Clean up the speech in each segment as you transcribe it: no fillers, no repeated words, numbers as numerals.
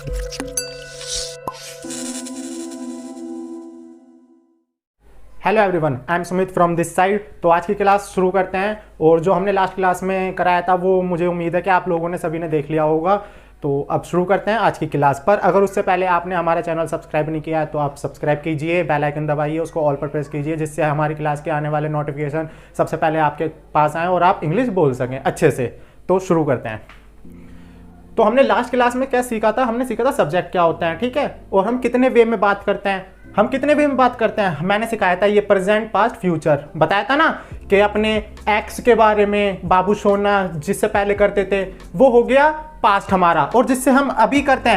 Hello everyone, I am Sumit from this side. तो आज की क्लास शुरू करते हैं। और जो हमने लास्ट क्लास में कराया था वो मुझे उम्मीद है कि आप लोगों ने सभी ने देख लिया होगा। तो अब शुरू करते हैं आज की क्लास पर। अगर उससे पहले आपने हमारा चैनल सब्सक्राइब नहीं किया है तो आप सब्सक्राइब कीजिए, बेल आइकन दबाइए, उसको ऑल पर प्रेस कीजिए, जिससे हमारी क्लास के आने वाले नोटिफिकेशन सबसे पहले आपके पास आएँ और आप इंग्लिश बोल सकें अच्छे से। तो शुरू करते हैं। तो हमने लास्ट क्लास में क्या सीखा था? हमने सीखा था सब्जेक्ट क्या होता है, ठीक है, और हम कितने वे में बात करते हैं। मैंने सिखाया था ये प्रेजेंट, पास्ट, फ्यूचर बताया था ना कि अपने एक्स के बारे में बाबू सोना जिससे पहले करते थे वो हो गया पास्ट हमारा, और जिससे हम अभी करते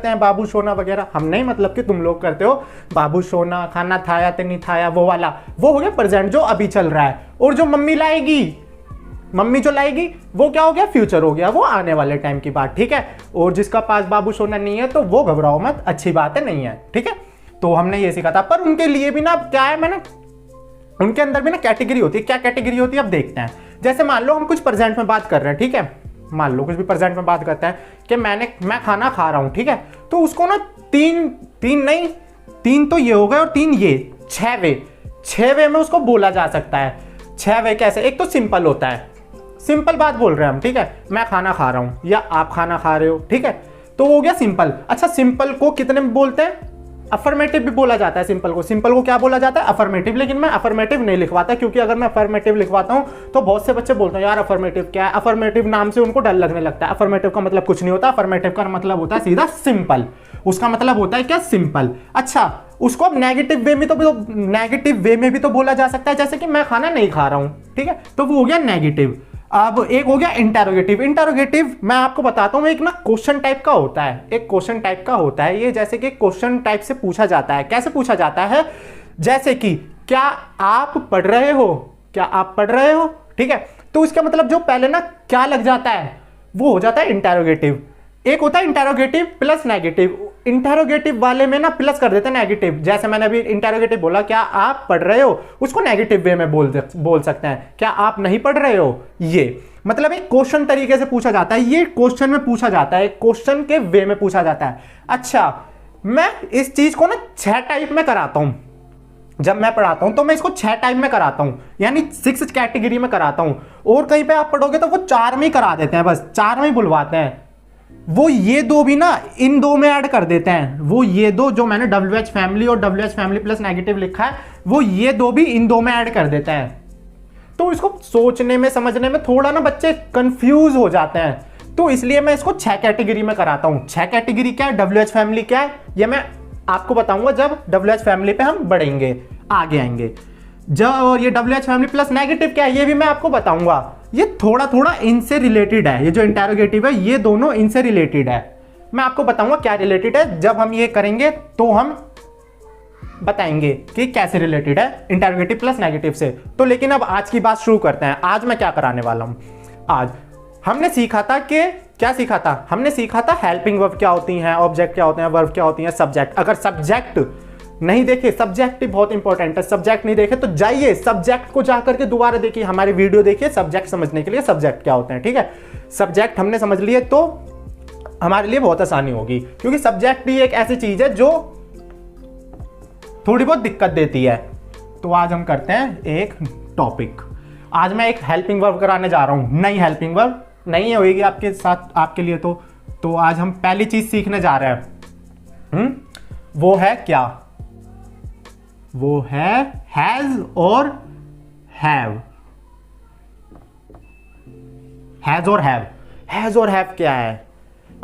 हैं बाबू सोना वगैरह, हम नहीं, मतलब कि तुम लोग करते हो बाबू सोना, खाना खाया तो नहीं खाया, वो वाला वो हो गया प्रेजेंट जो अभी चल रहा है। और जो मम्मी जो लाएगी वो क्या हो गया? फ्यूचर हो गया, वो आने वाले टाइम की बात, ठीक है। और जिसका पास बाबू सोना नहीं है तो वो घबराओ मत, अच्छी बात है, नहीं है, ठीक है। तो हमने ये सीखा था। पर उनके लिए भी ना क्या है, उनके अंदर भी ना कैटेगरी होती है। क्या कैटेगरी होती है अब देखते हैं। जैसे मान लो हम कुछ प्रेजेंट में बात कर रहे हैं, ठीक है, मान लो कुछ भी प्रेजेंट में बात करते हैं कि मैं खाना खा रहा हूं, ठीक है। तो उसको ना तीन तो ये हो गए और तीन ये, 6 वे में उसको बोला जा सकता है। 6 वे कैसे? एक तो सिंपल होता है, सिंपल बात बोल रहे हैं हम, ठीक है, मैं खाना खा रहा हूं या आप खाना खा रहे हो, ठीक है, तो वो हो गया सिंपल। अच्छा, सिंपल को कितने में बोलते हैं? अफर्मेटिव भी बोला जाता है सिंपल को क्या बोला जाता है? अफर्मेटिव। लेकिन मैं अफर्मेटिव नहीं लिखवाता, क्योंकि अगर मैं अफर्मेटिव लिखवाता हूं तो बहुत से बच्चे बोलते हैं यार अफर्मेटिव क्या है। अफर्मेटिव नाम से उनको डर लगने लगता है। अफर्मेटिव का मतलब कुछ नहीं होता। अफर्मेटिव का मतलब होता है सीधा सिंपल। उसका मतलब होता है क्या? सिंपल। अच्छा, उसको अब नेगेटिव वे में भी तो बोला जा सकता है, जैसे कि मैं खाना नहीं खा रहा हूं, ठीक है, तो वो हो गया नेगेटिव। अब एक हो गया इंटरोगेटिव मैं आपको बताता हूं, एक ना क्वेश्चन टाइप का होता है। ये जैसे कि क्वेश्चन टाइप से पूछा जाता है। कैसे पूछा जाता है? जैसे कि क्या आप पढ़ रहे हो, ठीक है। तो इसका मतलब जो पहले ना क्या लग जाता है वो हो जाता है इंटरोगेटिव। एक होता है इंटरोगेटिव प्लस नेगेटिव। इंटरोगेटिव वाले में ना प्लस कर देते हैं नेगेटिव। जैसे मैंने अभी इंटरोगेटिव बोला, क्या आप पढ़ रहे हो, उसको नेगेटिव वे में बोल सकते हैं, क्या आप नहीं पढ़ रहे हो। ये मतलब एक क्वेश्चन तरीके से पूछा जाता है। ये क्वेश्चन में पूछा जाता है, क्वेश्चन के वे में पूछा जाता है। अच्छा, मैं इस चीज को ना 6 टाइप में कराता हूं। जब मैं पढ़ाता हूं तो मैं इसको 6 टाइप में कराता हूं, यानी 6 कैटेगरी में कराता हूं। और कहीं पे आप पढ़ोगे तो वो 4 में ही करा देते हैं, बस 4 में ही बुलवाते हैं। वो ये दो भी ना इन दो में ऐड कर देते हैं। वो ये दो जो मैंने WH फैमिली और WH फैमिली प्लस नेगेटिव लिखा है, वो ये दो भी इन दो में ऐड कर देते हैं। तो इसको सोचने में समझने में थोड़ा ना बच्चे कंफ्यूज हो जाते हैं। तो इसलिए मैं इसको 6 कैटेगरी में कराता हूं। 6 कैटेगरी क्या है, WH फैमिली क्या है, ये मैं आपको बताऊंगा जब WH फैमिली पे हम बढ़ेंगे, आगे आएंगे जब। और ये WH फैमिली प्लस नेगेटिव क्या है ये भी मैं आपको बताऊंगा। ये थोड़ा इनसे रिलेटेड है। ये जो इंटरोगेटिव है ये दोनों इनसे रिलेटेड है। मैं आपको बताऊंगा क्या रिलेटेड है। जब हम ये करेंगे तो हम बताएंगे कि कैसे रिलेटेड है इंटरोगेटिव प्लस नेगेटिव से। तो लेकिन अब आज की बात शुरू करते हैं। आज मैं क्या कराने वाला हूं? आज हमने सीखा था कि क्या सीखा था? हमने सीखा था हेल्पिंग वर्ब क्या होती हैं, ऑब्जेक्ट क्या होते हैं, वर्ब क्या होती हैं, सब्जेक्ट। अगर सब्जेक्ट नहीं देखे, सब्जेक्ट बहुत इंपॉर्टेंट है, सब्जेक्ट नहीं देखे तो जाइए सब्जेक्ट को जाकर के दोबारा देखिए, हमारी वीडियो देखिए सब्जेक्ट समझने के लिए, सब्जेक्ट क्या होते हैं, ठीक है। सब्जेक्ट हमने समझ लिए तो हमारे लिए बहुत आसानी होगी, क्योंकि सब्जेक्ट ही एक ऐसी चीज है जो थोड़ी बहुत दिक्कत देती है। तो आज हम करते हैं एक टॉपिक। आज मैं एक हेल्पिंग वर्ब कराने जा रहा हूं। नई हेल्पिंग वर्ब नहीं होगी आपके साथ, आपके लिए। तो आज हम पहली चीज सीखने जा रहे हैं। वो है क्या? वो है हैज और हैव। हैज और हैव क्या है?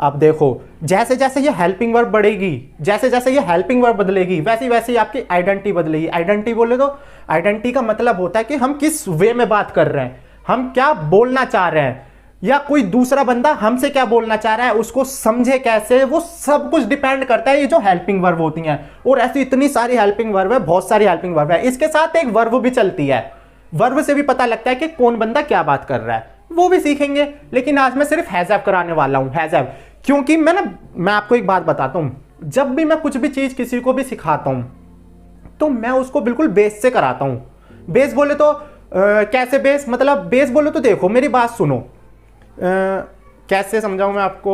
अब देखो, जैसे जैसे ये हेल्पिंग वर्ब बढ़ेगी, जैसे जैसे ये हेल्पिंग वर्ब बदलेगी, वैसे वैसे ही आपकी आइडेंटिटी बदलेगी। आइडेंटिटी बोले तो आइडेंटिटी का मतलब होता है कि हम किस वे में बात कर रहे हैं, हम क्या बोलना चाह रहे हैं, या कोई दूसरा बंदा हमसे क्या बोलना चाह रहा है उसको समझे कैसे, वो सब कुछ डिपेंड करता है ये जो हेल्पिंग वर्ब होती हैं। और ऐसी इतनी सारी हेल्पिंग वर्ब है, बहुत सारी हेल्पिंग वर्ब है। इसके साथ एक वर्ब भी चलती है। वर्ब से भी पता लगता है कि कौन बंदा क्या बात कर रहा है, वो भी सीखेंगे। लेकिन आज मैं सिर्फ हैज हैव कराने वाला हूं, हैज हैव। क्योंकि मैं आपको एक बात बताता हूं, जब भी मैं कुछ भी चीज किसी को भी सिखाता हूं तो मैं उसको बिल्कुल बेस से कराता हूं। बेस बोले तो कैसे बेस? मतलब बेस बोले तो देखो मेरी बात सुनो, कैसे समझाऊं मैं आपको।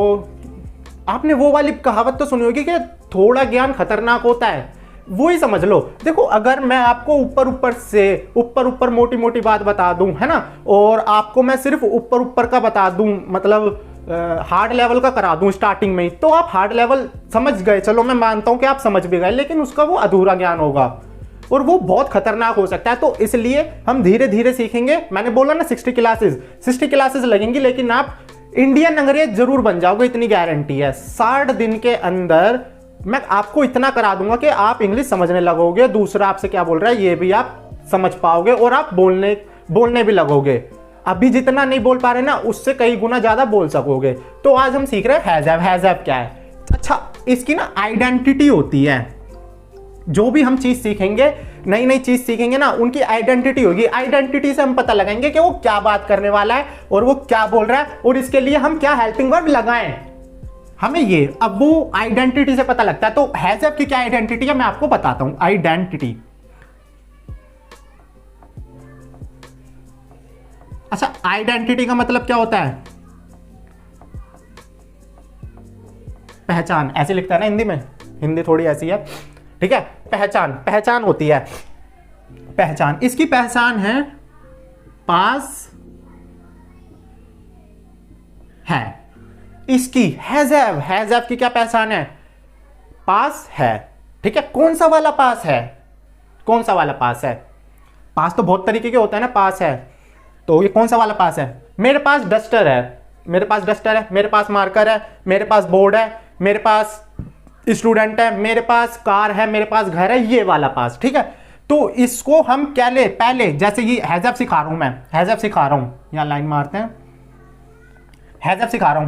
आपने वो वाली कहावत तो सुनी होगी कि थोड़ा ज्ञान खतरनाक होता है, वो ही समझ लो। देखो अगर मैं आपको ऊपर ऊपर मोटी मोटी बात बता दूं, है ना, और आपको मैं सिर्फ ऊपर ऊपर का बता दूं, मतलब हार्ड लेवल का करा दूं स्टार्टिंग में ही, तो आप हार्ड लेवल समझ गए, चलो मैं मानता हूं कि आप समझ भी गए, लेकिन उसका वो अधूरा ज्ञान होगा और वो बहुत खतरनाक हो सकता है। तो इसलिए हम धीरे धीरे सीखेंगे। मैंने बोला ना 60 क्लासेस लगेंगी, लेकिन आप इंडियन अंग्रेज जरूर बन जाओगे, इतनी गारंटी है। 60 दिन के अंदर मैं आपको इतना करा दूंगा कि आप इंग्लिश समझने लगोगे, दूसरा आपसे क्या बोल रहा है ये भी आप समझ पाओगे, और आप बोलने भी लगोगे। अभी जितना नहीं बोल पा रहे ना, उससे कई गुना ज्यादा बोल सकोगे। तो आज हम सीख रहे हैं हैज हैव क्या है। अच्छा, इसकी ना आइडेंटिटी होती है। जो भी हम चीज सीखेंगे, नई नई चीज सीखेंगे ना, उनकी आइडेंटिटी होगी। आइडेंटिटी से हम पता लगाएंगे कि वो क्या बात करने वाला है और वो क्या बोल रहा है, और इसके लिए हम क्या हेल्पिंग वर्ब लगाएं, हमें ये अब वो आइडेंटिटी से पता लगता है। तो हैज हैव की क्या आइडेंटिटी है मैं आपको बताता हूं। आइडेंटिटी, अच्छा आइडेंटिटी का मतलब क्या होता है? पहचान, ऐसे लिखता है ना हिंदी में, हिंदी थोड़ी ऐसी है, ठीक है। पहचान होती है। पहचान, इसकी पहचान है पास है। इसकी हैज हैव की क्या पहचान है? पास है, ठीक है। कौन सा वाला पास है? कौन सा वाला पास है? पास तो बहुत तरीके के होता है ना, पास है तो ये कौन सा वाला पास है? मेरे पास डस्टर है, मेरे पास डस्टर है, मेरे पास मार्कर है, मेरे पास बोर्ड है, मेरे पास स्टूडेंट है, मेरे पास कार है, मेरे पास घर है, ये वाला पास, ठीक है। तो इसको हम क्या ले, पहले जैसे ये हैज हैव सिखा रहा हूं, मैं हैज हैव सिखा रहा हूं, यहां लाइन मारते हैं, हैज हैव सिखा रहा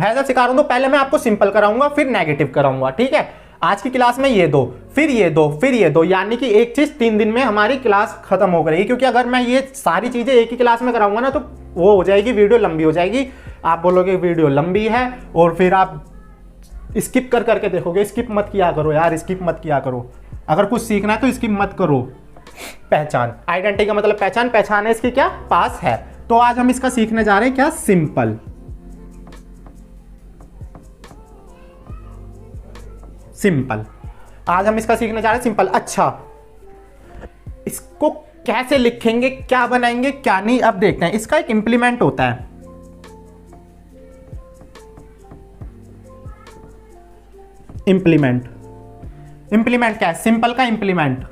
हूं, तो पहले मैं आपको सिंपल कराऊंगा, फिर नेगेटिव कराऊंगा, ठीक है। आज की क्लास में ये दो, फिर ये दो, फिर ये दो, यानी कि एक चीज 3 दिन में हमारी क्लास खत्म हो गई। क्योंकि अगर मैं ये सारी चीजें एक ही क्लास में कराऊंगा ना, तो वो हो जाएगी, वीडियो लंबी हो जाएगी। आप बोलोगे वीडियो लंबी है, और फिर आप स्किप कर करके देखोगे। स्किप मत किया करो यार, स्किप मत किया करो। अगर कुछ सीखना है तो स्किप मत करो। पहचान, आइडेंटिटी का मतलब पहचान, पहचान है इसकी क्या? पास है। तो आज हम इसका सीखने जा रहे हैं क्या? सिंपल। सिंपल, आज हम इसका सीखने जा रहे हैं सिंपल। अच्छा, इसको कैसे लिखेंगे, क्या बनाएंगे, क्या नहीं, अब देखते हैं। इसका एक इंप्लीमेंट होता है। इंप्लीमेंट, इंप्लीमेंट क्या है? सिंपल का इंप्लीमेंट,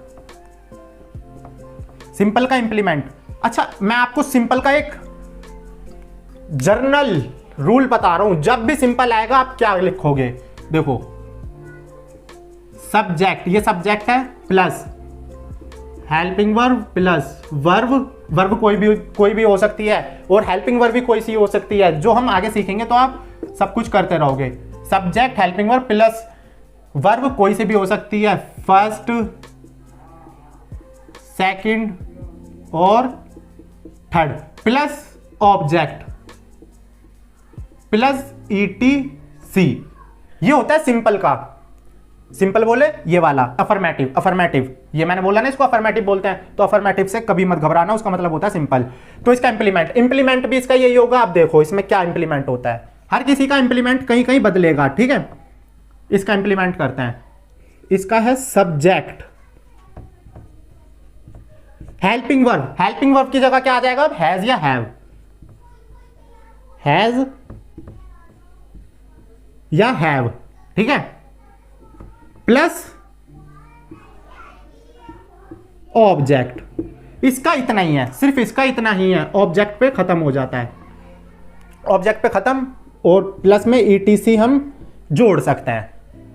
सिंपल का इंप्लीमेंट। अच्छा, मैं आपको सिंपल का एक जर्नल रूल बता रहा हूं। जब भी सिंपल आएगा आप क्या लिखोगे? देखो, सब्जेक्ट, ये सब्जेक्ट है, plus helping verb plus verb. Verb कोई भी हो सकती है, और हेल्पिंग वर्ब भी कोई सी हो सकती है। जो हम आगे सीखेंगे तो आप सब कुछ करते रहोगे। Subject, helping verb plus verb कोई सी भी हो सकती है, फर्स्ट, सेकंड और third, plus object plus ETC। ये होता है सिंपल का। सिंपल बोले ये वाला अफर्मेटिव, अफर्मेटिव, ये मैंने बोला ना, इसको अफर्मेटिव बोलते हैं। तो अफर्मेटिव से कभी मत घबराना, उसका मतलब होता है सिंपल। तो इसका इंप्लीमेंट भी इसका यही होगा। आप देखो इसमें क्या इंप्लीमेंट होता है। हर किसी का इंप्लीमेंट कहीं कहीं बदलेगा, ठीक है। इसका इंप्लीमेंट करते हैं। इसका है subject, helping verb. Helping verb की जगह क्या आ जाएगा? हैज या हैव, हैज या हैव, ठीक है, प्लस ऑब्जेक्ट। इसका इतना ही है, सिर्फ इसका इतना ही है, ऑब्जेक्ट पे खत्म हो जाता है, ऑब्जेक्ट पे खत्म। और प्लस में ETC हम जोड़ सकते हैं,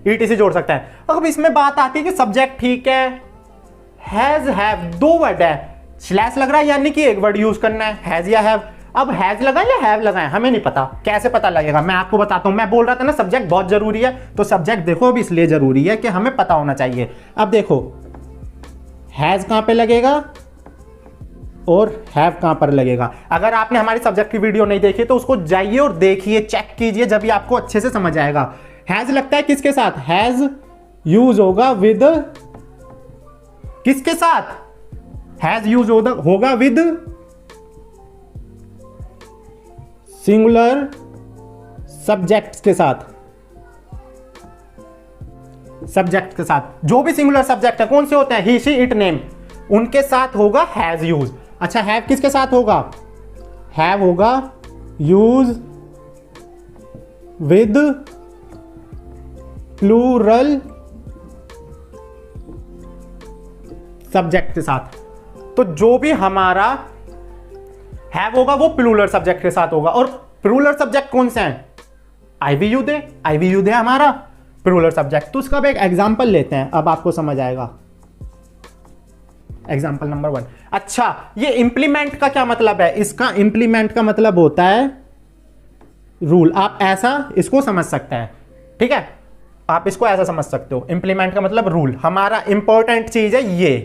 ETC जोड़ सकते हैं। अब इसमें बात आती है कि सब्जेक्ट ठीक है, हैज हैव दो वर्ड है, स्लैश लग रहा है, यानी कि एक वर्ड यूज करना है, हैज या हैव। अब हैज लगाएं या हैव लगाएं हमें नहीं पता, कैसे पता लगेगा मैं आपको बताता हूं। मैं बोल रहा था ना सब्जेक्ट बहुत जरूरी है, तो सब्जेक्ट देखो अब इसलिए जरूरी है कि हमें पता होना चाहिए। अब देखो हैज कहां पे लगेगा और हैव कहां पर लगेगा। अगर आपने हमारी सब्जेक्ट की वीडियो नहीं देखी तो उसको जाइए और देखिए, चेक कीजिए, जब भी आपको अच्छे से समझ आएगा। हैज लगता है किसके साथ? हैज यूज होगा विद किसके साथ? हैज यूज होगा विद सिंगुलर सब्जेक्ट्स के साथ, सब्जेक्ट के साथ, जो भी सिंगुलर सब्जेक्ट है कौन से होते हैं, ही शी इट नेम, उनके साथ होगा हैज यूज। अच्छा हैव किसके साथ होगा, हैव होगा यूज विद प्लूरल सब्जेक्ट के साथ। तो जो भी हमारा हैव होगा वो प्लूरल सब्जेक्ट के साथ होगा। और प्लूरल सब्जेक्ट कौन से हैं, आईवीयुदे, आईवीयुदे हमारा प्लूरल सब्जेक्ट। तो उसका भी एक एग्जांपल लेते हैं, अब आपको समझ आएगा। Example number 1। अच्छा ये इंप्लीमेंट का क्या मतलब है, इसका इंप्लीमेंट का मतलब होता है रूल। आप ऐसा इसको समझ सकते हैं, ठीक है, आप इसको ऐसा समझ सकते हो, इंप्लीमेंट का मतलब रूल। हमारा इंपॉर्टेंट चीज है ये,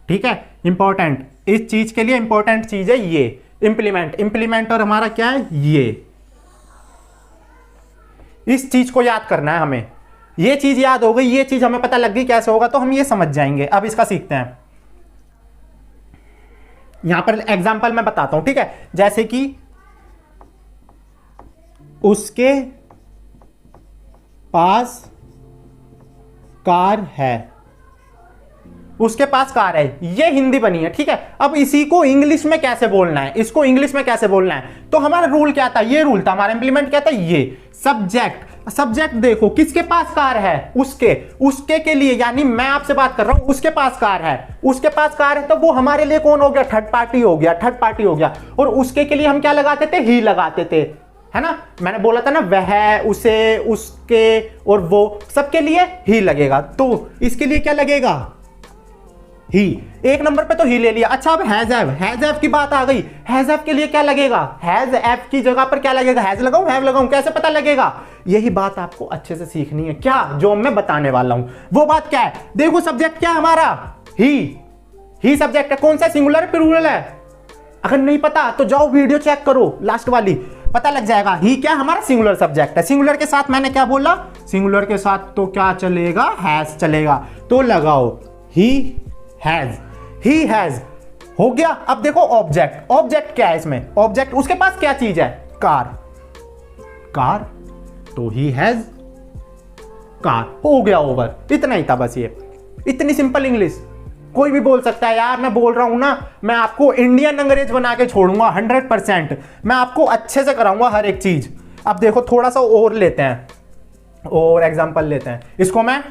ठीक है, इंपॉर्टेंट, इस चीज के लिए इंपॉर्टेंट चीज है ये इंप्लीमेंट। इंप्लीमेंट और हमारा क्या है, ये, इस चीज को याद करना है हमें। ये चीज याद हो गई, ये चीज हमें पता लग गई कैसे होगा, तो हम ये समझ जाएंगे। अब इसका सीखते हैं। यहां पर एग्जांपल मैं बताता हूं, ठीक है, जैसे कि उसके पास कार है, उसके पास कार है, ये हिंदी बनी है, ठीक है। अब इसी को इंग्लिश में कैसे बोलना है, इसको इंग्लिश में कैसे बोलना है, तो हमारा रूल क्या था, ये रूल था हमारा, इंप्लीमेंट क्या था, ये सब्जेक्ट। सब्जेक्ट देखो किसके पास कार है, उसके के लिए, यानी मैं आपसे बात कर रहा हूं, उसके पास कार है, उसके पास कार है, तो वो हमारे लिए कौन हो गया, थर्ड पार्टी हो गया, थर्ड पार्टी हो गया। और उसके के लिए हम क्या लगाते थे, ही लगाते थे, है ना। मैंने बोला था ना, वह, उसे, उसके और वो, सबके लिए ही लगेगा। तो इसके लिए क्या लगेगा, ही। एक नंबर पे तो ही ले लिया। अच्छा अब हैज हैव की बात आ गई। हैज हैव के लिए क्या लगेगा, हैज हैव की जगह पर क्या लगेगा, हैज लगाऊं, हैव लगाऊं, कैसे पता लगेगा, यही बात आपको अच्छे से सीखनी है। क्या, जो मैं बताने वाला हूं वो बात क्या है, देखो सब्जेक्ट क्या है हमारा, ही सब्जेक्ट है, कौन सा, सिंगुलर है प्लूरल है। अगर नहीं पता तो जाओ वीडियो चेक करो, लास्ट वाली, पता लग जाएगा। ही क्या हमारा सिंगुलर सब्जेक्ट है। सिंगुलर के साथ मैंने क्या बोला, सिंगुलर के साथ तो क्या चलेगा, हैज चलेगा। तो लगाओ ही हैज हो गया। अब देखो ऑब्जेक्ट, ऑब्जेक्ट क्या है इसमें, ऑब्जेक्ट उसके पास क्या चीज है, कार, तो ही हैज कार, हो गया ओवर। इतना ही था बस, ये इतनी सिंपल इंग्लिश कोई भी बोल सकता है। यार मैं बोल रहा हूं ना, मैं आपको इंडियन अंग्रेज बना के छोड़ूंगा 100%। मैं आपको अच्छे से कराऊंगा हर एक चीज। अब देखो थोड़ा सा और लेते हैं, और एग्जांपल लेते हैं। इसको मैं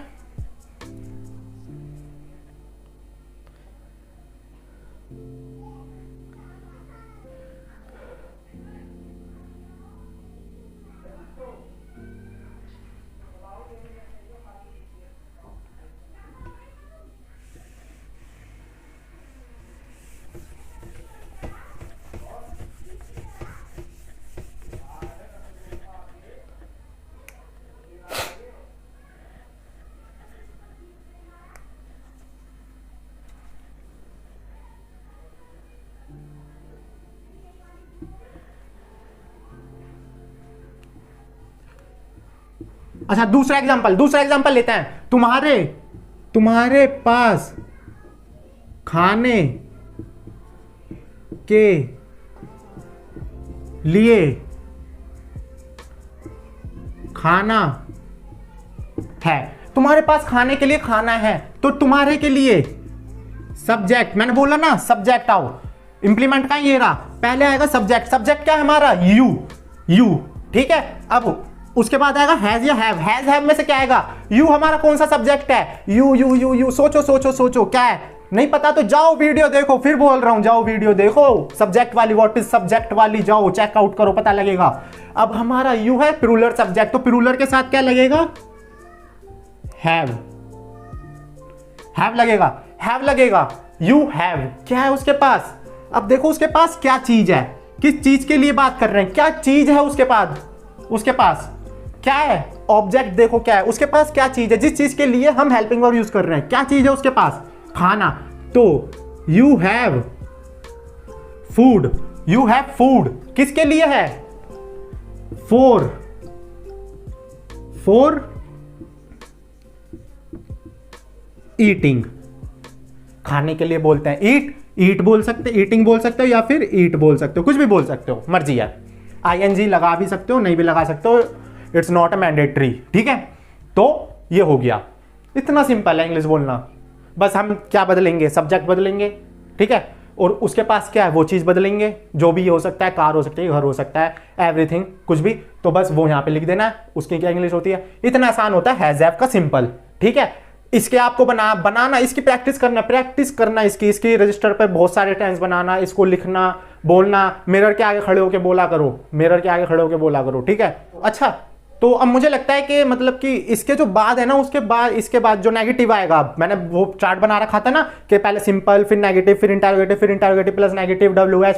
अच्छा दूसरा एग्जांपल लेते हैं। तुम्हारे पास खाने के लिए खाना है, तुम्हारे पास खाने के लिए खाना है, तो तुम्हारे के लिए सब्जेक्ट, मैंने बोला ना सब्जेक्ट आओ, इंप्लीमेंट का ये रहा, पहले आएगा सब्जेक्ट। सब्जेक्ट क्या है हमारा, यू, ठीक है। अब उसके बाद आएगा हैज या हैव में से क्या आएगा, यू हमारा कौन सा सब्जेक्ट है, यू। सोचो क्या है, नहीं पता तो जाओ वीडियो देखो, फिर बोल रहा हूं जाओ वीडियो देखो, सब्जेक्ट वाली, व्हाट इज सब्जेक्ट वाली, जाओ चेकआउट करो, पता लगेगा। अब हमारा यू है प्लूरल सब्जेक्ट, तो प्लूरल के साथ क्या लगेगा, हैव लगेगा। यू हैव क्या है उसके पास, अब देखो उसके पास क्या चीज है, किस चीज के लिए बात कर रहे हैं, क्या चीज है उसके पास क्या है, ऑब्जेक्ट देखो क्या है, उसके पास क्या चीज है, जिस चीज के लिए हम हेल्पिंग वर्ब यूज कर रहे हैं, क्या चीज है उसके पास, खाना। तो यू हैव फूड किसके लिए है, फॉर ईटिंग, खाने के लिए बोलते हैं, ईट बोल सकते, ईटिंग बोल सकते हो, या फिर ईट बोल सकते हो, कुछ भी बोल सकते हो, मर्जी है। ING लगा भी सकते हो, नहीं भी लगा सकते हो, इट्स नॉट अ मैंडेटरी, ठीक है। तो ये हो गया। इतना सिंपल है इंग्लिश बोलना। बस हम क्या बदलेंगे, सब्जेक्ट बदलेंगे, ठीक है, और उसके पास क्या है वो चीज़ बदलेंगे, जो भी हो सकता है, कार हो सकती है, घर हो सकता है, एवरीथिंग, कुछ भी, तो बस वो यहाँ पे लिख देना है, उसकी क्या इंग्लिश होती है। इतना आसान होता है हैज़ हैव का सिंपल, ठीक है। इसके आपको बनाना, इसकी प्रैक्टिस करना इसकी रजिस्टर पर बहुत सारे टेंस बनाना, इसको लिखना, बोलना, मिरर के आगे खड़े होकर बोला करो, ठीक है। अच्छा, तो अब मुझे लगता है कि मतलब कि इसके जो बाद है ना, इसके बाद जो नेगेटिव आएगा, मैंने वो चार्ट बना रखा था ना कि पहले सिंपल, फिर नेगेटिव, फिर interrogative plus negative, WH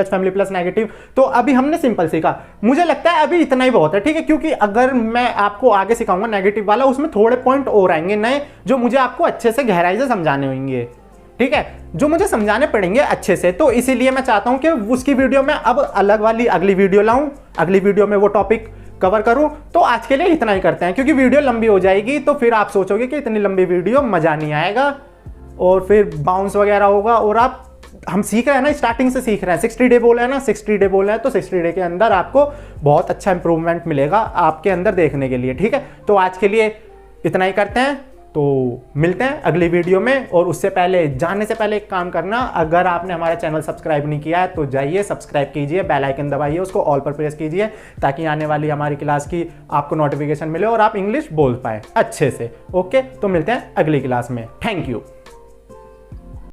family plus negative. तो अभी हमने सिंपल सीखा, मुझे लगता है अभी इतना ही बहुत है, ठीक है, क्योंकि अगर मैं आपको आगे सिखाऊंगा नेगेटिव वाला, उसमें थोड़े पॉइंट और आएंगे नए, जो मुझे आपको अच्छे से गहराई से समझाने होंगे, ठीक है, जो मुझे समझाने पड़ेंगे अच्छे से। तो इसीलिए मैं चाहता हूं कि उसकी वीडियो में अब अलग वाली अगली वीडियो लाऊं, अगली वीडियो में वो टॉपिक कवर करूं। तो आज के लिए इतना ही करते हैं, क्योंकि वीडियो लंबी हो जाएगी, तो फिर आप सोचोगे कि इतनी लंबी वीडियो मजा नहीं आएगा, और फिर बाउंस वगैरह होगा। और हम सीख रहे हैं ना, स्टार्टिंग से सीख रहे हैं, 60 डे बोला है ना, 60 डे बोला है, तो 60 डे के अंदर आपको बहुत अच्छा इंप्रूवमेंट मिलेगा आपके अंदर देखने के लिए, ठीक है। तो आज के लिए इतना ही करते हैं, तो मिलते हैं अगली वीडियो में। और उससे पहले, जाने से पहले एक काम करना, अगर आपने हमारा चैनल सब्सक्राइब नहीं किया है तो जाइए सब्सक्राइब कीजिए, बेल आइकन दबाइए, उसको ऑल पर प्रेस कीजिए, ताकि आने वाली हमारी क्लास की आपको नोटिफिकेशन मिले और आप इंग्लिश बोल पाए अच्छे से। ओके, तो मिलते हैं अगली क्लास में। Thank you.